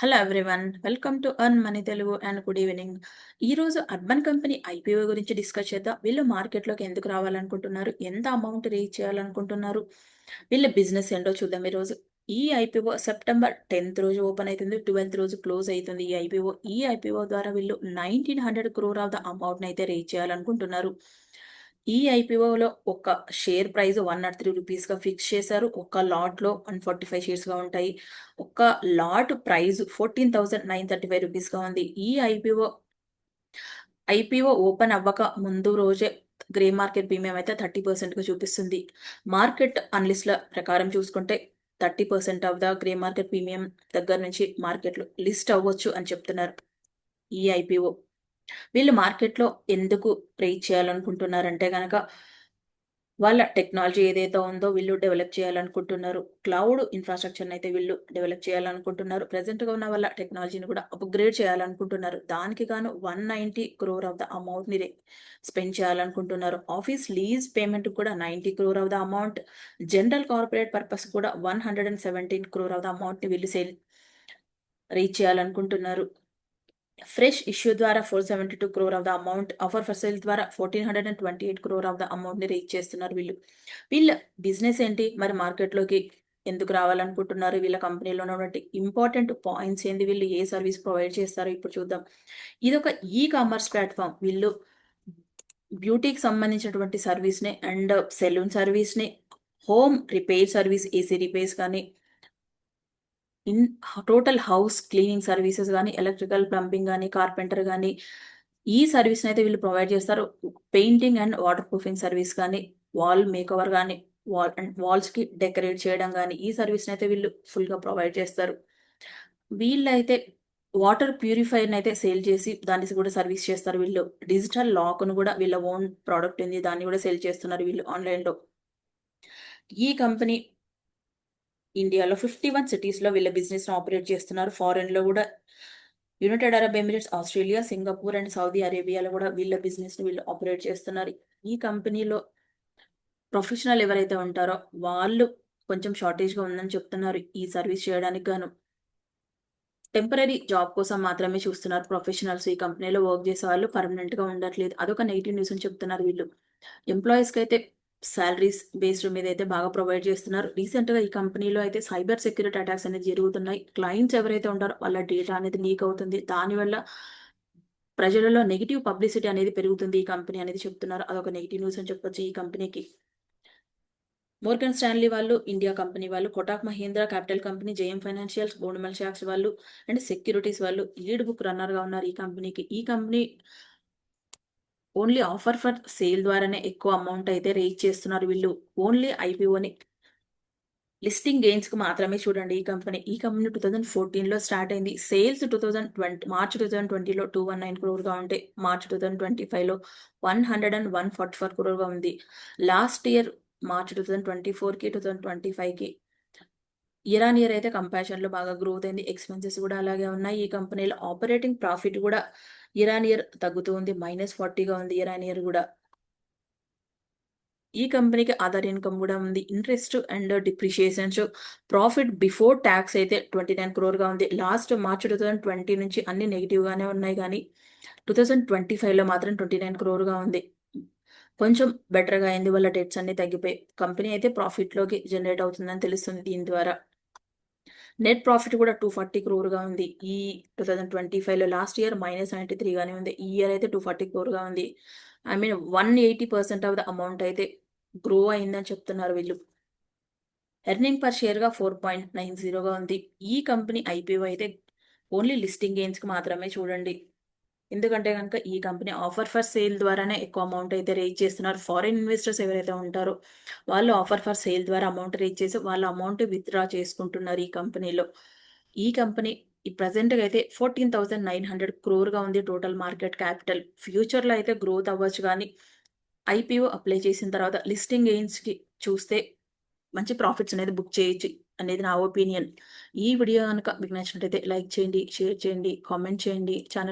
Hello everyone, welcome to earn money Telugu and good evening. ఈరోజు urban company IPO గురించి discuss చేద్దాం. వీళ్ళు మార్కెట్లోకి ఎందుకు రావాలనుకుంటున్నారు, ఎంత అమౌంట్ రీచ్ చేయాలనుకుంటున్నారు, వీళ్ళ బిజినెస్ ఏంటో చూద్దాం. ఈరోజు ఈ ఐపీఓ సెప్టెంబర్ 10th రోజు ఓపెన్ అవుతుంది, 12th రోజు క్లోజ్ అవుతుంది. ఈ ఐపీఓ ద్వారా వీళ్ళు 1900 crore ఆఫ్ ద అమౌంట్ని అయితే రీచ్ చేయాలనుకుంటున్నారు. ఈ ఐపీఓలో ఒక షేర్ ప్రైస్ 103 రూపీస్గా ఫిక్స్ చేశారు. ఒక లాట్లో 145 షేర్స్గా ఉంటాయి. ఒక లాట్ ప్రైస్ 14,935 రూపీస్గా ఉంది. ఈ ఐపీఓ ఓపెన్ అవ్వక ముందు రోజే గ్రే మార్కెట్ ప్రీమియం అయితే 30%గా చూపిస్తుంది. మార్కెట్ అనలిస్ట్ల ప్రకారం చూసుకుంటే 30% of the grey market premium దగ్గర నుంచి మార్కెట్లో లిస్ట్ అవ్వచ్చు అని చెప్తున్నారు. ఈ ఐపీఓ వీళ్ళు మార్కెట్లో ఎందుకు రీచ్ చేయాలనుకుంటున్నారంటే గనక వాళ్ళ టెక్నాలజీ ఏదైతే ఉందో వీళ్ళు డెవలప్ చేయాలనుకుంటున్నారు. క్లౌడ్ ఇన్‌ఫ్రాస్ట్రక్చర్‌ని అయితే వీళ్ళు డెవలప్ చేయాలనుకుంటున్నారు. ప్రెజెంట్‌గా ఉన్న వాళ్ళ టెక్నాలజీని కూడా అప్‌గ్రేడ్ చేయాలనుకుంటున్నారు. దానికి గాను 190 crore ఆఫ్ ద అమౌంట్‌ని స్పెండ్ చేయాలనుకుంటున్నారు. ఆఫీస్ లీజ్ పేమెంట్ కూడా 90 crore of the amount, general corporate purpose కూడా 117 crore ఆఫ్ ద అమౌంట్‌ని వీళ్ళు రీచ్ చేయాలనుకుంటున్నారు. ఫ్రెష్ ఇష్యూ ద్వారా 472 crore of the amount, offer for sale ద్వారా 1428 crore ఆఫ్ ద అమౌంట్‌ని రీచ్ చేస్తున్నారు వీళ్ళు. వీళ్ళ బిజినెస్ ఏంటి? మరి మార్కెట్‌లోకి ఎందుకు రావాలనుకుంటున్నారు? వీళ్ళ కంపెనీలో ఉన్నటువంటి ఇంపార్టెంట్ పాయింట్స్ ఏంది? వీళ్ళు ఏ సర్వీస్ ప్రొవైడ్ చేస్తారో ఇప్పుడు చూద్దాం. ఇదొక ఈ కామర్స్ ప్లాట్‌ఫామ్. వీళ్ళు బ్యూటీకి సంబంధించినటువంటి సర్వీస్‌ని అండ్ సెలూన్ సర్వీస్‌ని, home repair service, AC repairs కానీ, in total house cleaning services గానీ, ఎలక్ట్రికల్, ప్లంబింగ్ గానీ, కార్పెంటర్ గానీ, ఈ సర్వీస్‌నైతే వీళ్ళు ప్రొవైడ్ చేస్తారు. Painting and waterproofing service గానీ, వాల్ మేకోవర్ గానీ, వాల్స్‌కి డెకరేట్ చేయడం గానీ, ఈ సర్వీస్‌నైతే వీళ్ళు ఫుల్‌గా ప్రొవైడ్ చేస్తారు. వీళ్ళైతే వాటర్ ప్యూరిఫైయర్‌నైతే సేల్ చేసి దాన్ని కూడా సర్వీస్ చేస్తారు వీళ్ళు. డిజిటల్ లాక్‌ను గూడా వీళ్ళ ఓన్ ప్రొడక్ట్ ఉంది. దాన్ని గూడా సేల్ చేస్తున్నారు వీళ్ళు ఆన్‌లైన్‌లో. ఈ కంపెనీ ఇండియాలో 51 సిటీస్‌లో వీళ్ళ బిజినెస్‌ని ఆపరేట్ చేస్తున్నారు. ఫారెన్‌లో గూడా United Arab Emirates, Australia, Singapore and Saudi అరేబియాలో గూడా వీళ్ళ బిజినెస్‌ని వీళ్ళు ఆపరేట్ చేస్తున్నారు. ఈ కంపెనీలో ప్రొఫెషనల్ ఎవరైతే ఉంటారో వాళ్ళు కొంచెం షార్టేజ్‌గా ఉందని చెప్తున్నారు. ఈ సర్వీస్ చేయడానికి గాను. టెంపరరీ జాబ్ కోసం మాత్రమే చూస్తున్నారు ప్రొఫెషనల్స్. ఈ కంపెనీలో వర్క్ చేసేవాళ్ళు పర్మనెంట్‌గా ఉండట్లేదు. అదొక నెగెటివ్ న్యూస్ అని చెప్తున్నారు వీళ్ళు. ఎంప్లాయీస్‌కైతే సాలరీస్ బేస్డ్ మీద అయితే బాగా ప్రొవైడ్ చేస్తున్నారు. రీసెంట్‌గా ఈ కంపెనీలో అయితే సైబర్ సెక్యూరిటీ అటాక్స్ అనేది జరుగుతున్నాయి. క్లయింట్స్ ఎవరైతే ఉంటారో వాళ్ళ డేటా అనేది లీక్ అవుతుంది. దానివల్ల ప్రజలలో నెగెటివ్ పబ్లిసిటీ అనేది పెరుగుతుంది ఈ కంపెనీ అనేది చెప్తున్నారు. అదొక నెగెటివ్ న్యూస్ అని చెప్పొచ్చు ఈ కంపెనీకి. మోర్గాన్ స్టాన్లీ వాళ్ళు, ఇండియా కంపెనీ వాళ్ళు, Kotak Mahindra capital company, JM financials, Goldman సాక్స్ వాళ్ళు అండ్ సెక్యూరిటీస్ వాళ్ళు లీడ్ బుక్ రన్నర్‌గా ఉన్నారు ఈ కంపెనీకి. ఈ company only offer for sale ద్వారానే ఎక్కువ అమౌంట్ అయితే రేజ్ చేస్తున్నారు వీళ్ళు. ఓన్లీ ఐపీఓని లిస్టింగ్ గెయిన్స్‌కి మాత్రమే చూడండి ఈ కంపెనీ. ఈ కంపెనీ 2014లో స్టార్ట్ అయింది. సేల్స్ మార్చ్ 2020లో 219 క్రోర్‌గా ఉంటే, మార్చ్ 2025లో 144 క్రోర్‌గా ఉంది. లాస్ట్ ఇయర్ మార్చ్ 2024కి, 2025కి ఇయర్ ఆన్ ఇయర్ అయితే కంపారిజన్‌లో బాగా గ్రోత్ అయింది. ఎక్స్‌పెన్సెస్ కూడా అలాగే ఉన్నాయి. ఈ కంపెనీలో ఆపరేటింగ్ ప్రాఫిట్ కూడా ఇయర్ ఆన్ ఇయర్ తగ్గుతూ ఉంది. -40గా ఉంది ఇయర్ ఆన్ ఇయర్ గూడా. ఈ కంపెనీకి అదర్ ఇన్‌కమ్ గూడా ఉంది. Interest and depreciations, profit before tax అయితే 29 క్రోర్‌గా ఉంది. లాస్ట్ మార్చ్ 2020 నుంచి అన్ని నెగెటివ్‌గానే ఉన్నాయి గానీ, 2025లో మాత్రం 29 క్రోర్‌గా ఉంది. కొంచెం బెటర్‌గా అయింది. వాళ్ళ డెట్స్ అన్నీ తగ్గిపోయి. కంపెనీ అయితే ప్రాఫిట్‌లోకి జనరేట్ అవుతుందని తెలుస్తుంది దీని ద్వారా. నెట్ ప్రాఫిట్ కూడా 240 క్రోర్‌గా ఉంది. ఈ 2025లో లాస్ట్ ఇయర్ -93 గానే ఉంది. ఈ ఇయర్ అయితే 240 క్రోర్‌గా ఉంది. I mean 180% of the amount అయితే గ్రో అయిందని చెప్తున్నారు వీళ్ళు. ఎర్నింగ్ పర్ షేర్‌గా 4.90గా ఉంది. ఈ కంపెనీ ఐపీఓ అయితే ఓన్లీ లిస్టింగ్ గెయిన్స్‌కి మాత్రమే చూడండి. ఎందుకంటే గనక ఈ కంపెనీ ఆఫర్ ఫర్ సేల్ ద్వారానే ఎక్కువ అమౌంట్ అయితే రేజ్ చేస్తున్నారు. ఫారిన్ ఇన్వెస్టర్స్ ఎవరైతే ఉంటారో వాళ్ళు ఆఫర్ ఫర్ సేల్ ద్వారా అమౌంట్ రేజ్ చేసి వాళ్ళ అమౌంట్ విత్‌డ్రా చేసుకుంటున్నారు ఈ కంపెనీలో. ఈ కంపెనీ ప్రెజెంట్‌గా అయితే 14,900 క్రోర్‌గా ఉంది టోటల్ మార్కెట్ క్యాపిటల్. ఫ్యూచర్‌లో అయితే గ్రోత్ అవ్వచ్చు గానీ, ఐపీఓ అప్లై చేసిన తర్వాత లిస్టింగ్ గెయిన్స్‌కి చూస్తే మంచి ప్రాఫిట్స్ అనేది బుక్ చేయొచ్చు అనేది నా ఒపీనియన్. ఈ వీడియో గనక మీకు నచ్చినట్టయితే లైక్ చేయండి, షేర్ చేయండి, కామెంట్ చేయండి. ఛానెల్